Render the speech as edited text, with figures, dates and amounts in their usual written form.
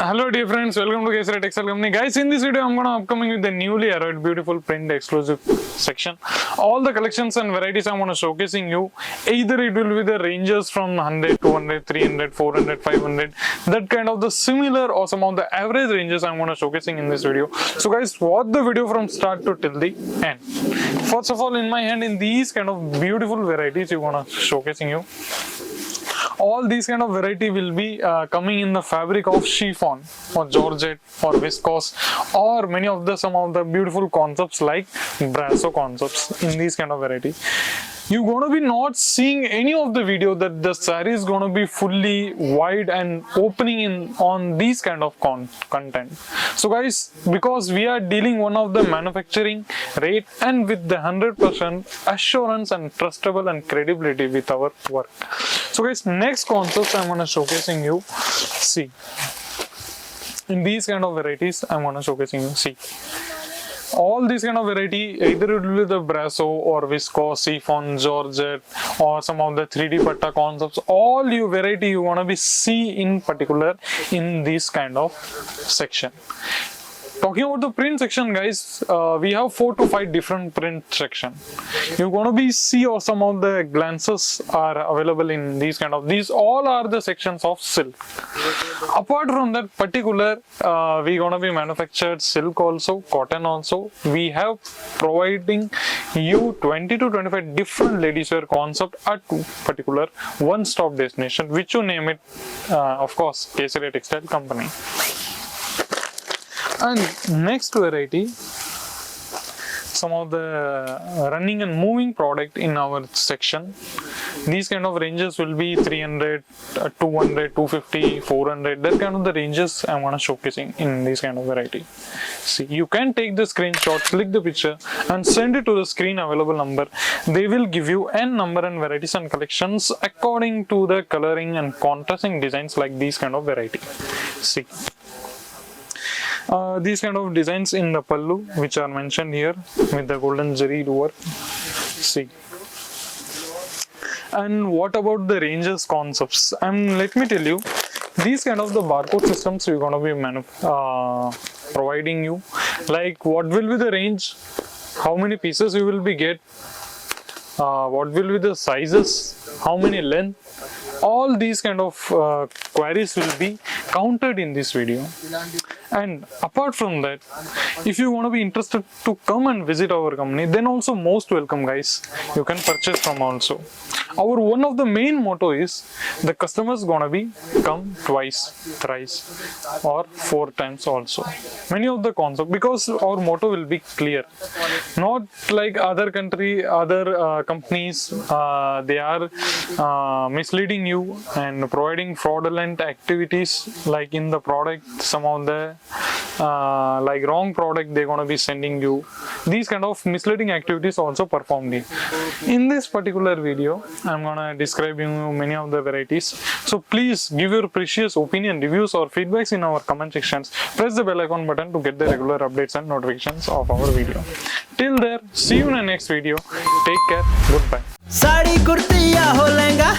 Hello dear friends, welcome to Kesaria Textile Company. Guys, in this video I'm gonna upcoming with the newly arrived beautiful print exclusive section. All the collections and varieties I'm gonna showcasing you. Either it will be the ranges from 100, 200, 300, 400, 500, that kind of the similar or some of the average ranges I'm gonna showcasing in this video. So guys, watch the video from start to till the end. First of all, in my hand, in these kind of beautiful varieties you wanna showcasing you. All these kind of variety will be coming in the fabric of chiffon or georgette or viscose, or many of the some of the beautiful concepts like brasso concepts in these kind of variety. You're gonna be not seeing any of the video that the saree is gonna be fully wide and opening in on these kind of content. So guys, because we are dealing one of the manufacturing rate and with the 100% assurance and trustable and credibility with our work. So guys, next concepts I'm gonna showcasing you. See, in these kind of varieties I'm gonna showcasing you. See, all these kind of variety, either it will be the brasso or viscose, chiffon, georgette, or some of the 3D patta concepts. All you variety you wanna be see in particular in this kind of section. Talking about the print section, guys, we have 4 to 5 different print section. You're gonna be see or some of the glances are available in these kind of. These all are the sections of silk. Apart from that particular, we gonna be manufactured silk also, cotton also. We have providing you 20 to 25 different ladies wear concept at particular one-stop destination, which you name it, of course, Kesaria Textile Company. And next variety, some of the running and moving product in our section. These kind of ranges will be 300, 200, 250, 400. That kind of the ranges I want to showcasing in this kind of variety. See, you can take the screenshot, click the picture and send it to the screen available number. They will give you n number and varieties and collections according to the coloring and contrasting designs like these kind of variety. See. These kind of designs in the pallu which are mentioned here with the golden zari work. See, and what about the ranges concepts? Let me tell you, these kind of the barcode systems we're gonna be providing you. Like, what will be the range? How many pieces you will be get? What will be the sizes? How many length? All these kind of queries will be counted in this video. And apart from that, if you want to be interested to come and visit our company, then also most welcome, guys. You can purchase from also. Our one of the main motto is the customers gonna be come twice, thrice, or 4 times also. Many of the concept, because our motto will be clear. Not like other companies, they are misleading you and providing fraudulent activities like in the product. Some of the like wrong product they're gonna be sending you. These kind of misleading activities also performed here. In this particular video, I'm gonna describe you many of the varieties. So please give your precious opinion, reviews or feedbacks in our comment sections. Press the bell icon button to get the regular updates and notifications of our video. Till there, see you in the next video. Take care. Goodbye. Sari kurti या हो लहंगा